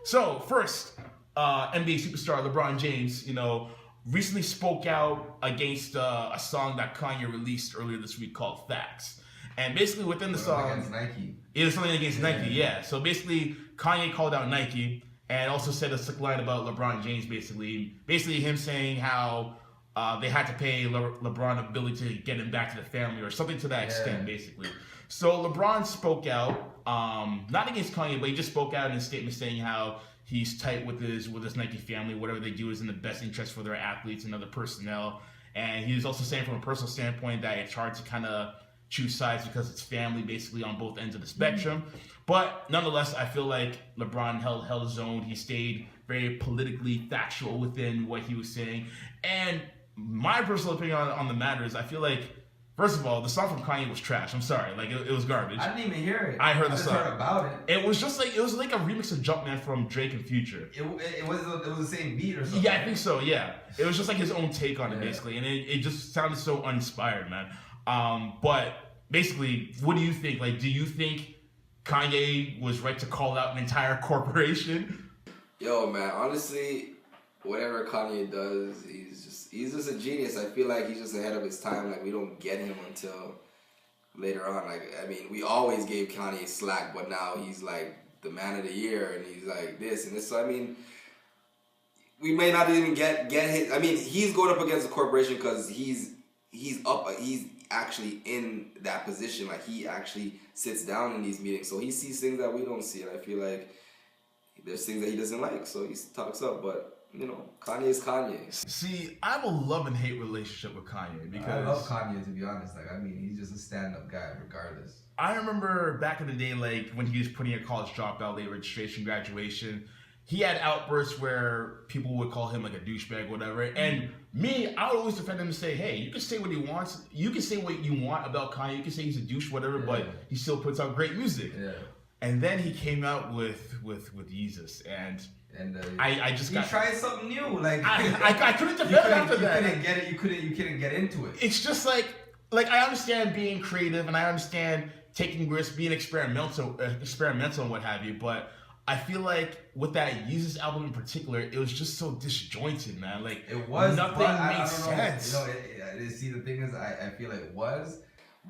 So first, NBA superstar LeBron James, recently spoke out against a song that Kanye released earlier this week called "Facts," and basically within the song, against Nike. It was something against Nike, yeah. So basically, Kanye called out Nike and also said a slick line about LeBron James, basically him saying how they had to pay LeBron ability to get him back to the family or something to that extent, basically. So LeBron spoke out, not against Kanye, but he just spoke out in a statement saying how he's tight with his Nike family. Whatever they do is in the best interest for their athletes and other personnel. And he was also saying from a personal standpoint that it's hard to kind of choose sides because it's family basically on both ends of the spectrum. But nonetheless, I feel like LeBron held his own. He stayed very politically factual within what he was saying. And my personal opinion on the matter is I feel like, first of all, the song from Kanye was trash. I'm sorry, like it was garbage. I didn't even hear it. I heard the song. I heard about it. It was like a remix of Jumpman from Drake and Future. It was the same beat or something. Yeah, I think so. Yeah, it was just like his own take on it basically, and it just sounded so uninspired, man. But basically, what do you think? Like, do you think Kanye was right to call out an entire corporation? Yo, man, honestly, whatever Kanye does, he's just a genius. I feel like he's just ahead of his time. Like, we don't get him until later on. Like, I mean, we always gave Kanye slack, but now he's like the man of the year, and he's like this and this. So, I mean, we may not even get his. I mean, he's going up against a corporation because he's actually in that position. Like, he actually sits down in these meetings, so he sees things that we don't see, and I feel like there's things that he doesn't like, so he talks up. But Kanye is Kanye. See, I have a love and hate relationship with Kanye because I love Kanye, to be honest. Like, I mean, he's just a stand-up guy, regardless. I remember back in the day, like when he was putting a college dropout, late registration, graduation, he had outbursts where people would call him like a douchebag, whatever. And me, I would always defend him and say, hey, you can say what he wants. You can say what you want about Kanye. You can say he's a douche, whatever, but he still puts out great music. Yeah. And then he came out with Yeezus, and I just he tried something new. Like I couldn't defend him after that. You couldn't get it. You couldn't get into it. It's just like I understand being creative and I understand taking risks, being experimental and what have you. But I feel like with that Yeezus album in particular, it was just so disjointed, man. Like it was nothing made sense. See, the thing is, I feel like it was,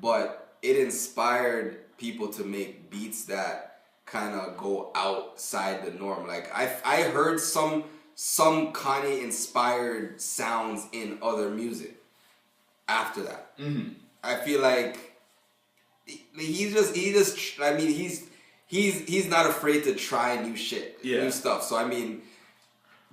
but it inspired people to make beats that kind of go outside the norm. Like I heard some Kanye inspired sounds in other music after that. Mm-hmm. I feel like he's not afraid to try new shit, new stuff. So I mean,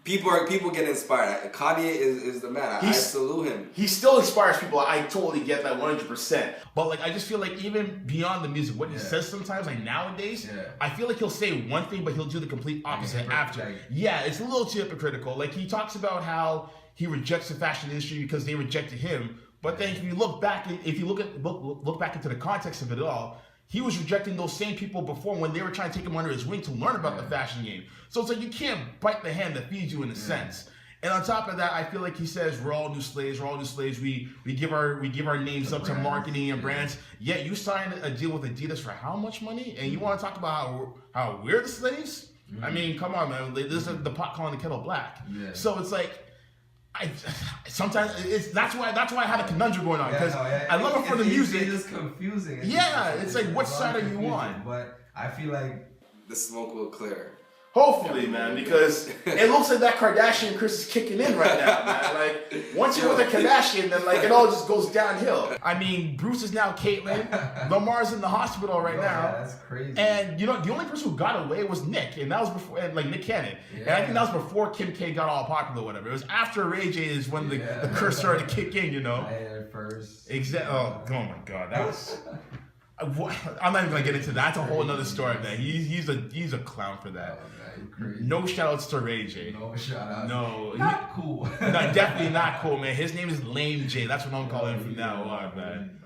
people get inspired. Kanye is the man. I salute him. He still inspires people. I totally get that 100%. But like, I just feel like even beyond the music, what he says sometimes, like nowadays, I feel like he'll say one thing, but he'll do the complete opposite after. Yeah, it's a little too hypocritical. Like he talks about how he rejects the fashion industry because they rejected him. But then if you look back, look back into the context of it all, he was rejecting those same people before when they were trying to take him under his wing to learn about the fashion game. So it's like you can't bite the hand that feeds you in a sense. And on top of that, I feel like he says we're all new slaves. We're all new slaves. We give our names up to marketing and brands. Yet you signed a deal with Adidas for how much money? And you want to talk about how we're the slaves? I mean, come on, man. This is the pot calling the kettle black. Yeah. So it's like. That's why I had a conundrum going on because I love it for the music. It's just confusing. It's like which side are you on? But I feel like the smoke will clear. Hopefully, man, because it looks like that Kardashian curse is kicking in right now, man. Like once you're with a Kardashian, then like it all just goes downhill. I mean, Bruce is now Caitlyn. Lamar's in the hospital right now. Yeah, that's crazy. And the only person who got away was Nick, and that was before, like Nick Cannon. Yeah. And I think that was before Kim K got all popular, or whatever. It was after Ray J is when the curse started to kick in, At first. Exactly. Oh my God, that was. I'm not even gonna get into that. That's a whole other story, man. He's a clown for that. No shout outs to Ray J. No shout outs. No, not cool. No, definitely not cool, man. His name is Lame J. That's what I'm calling him from now on, man.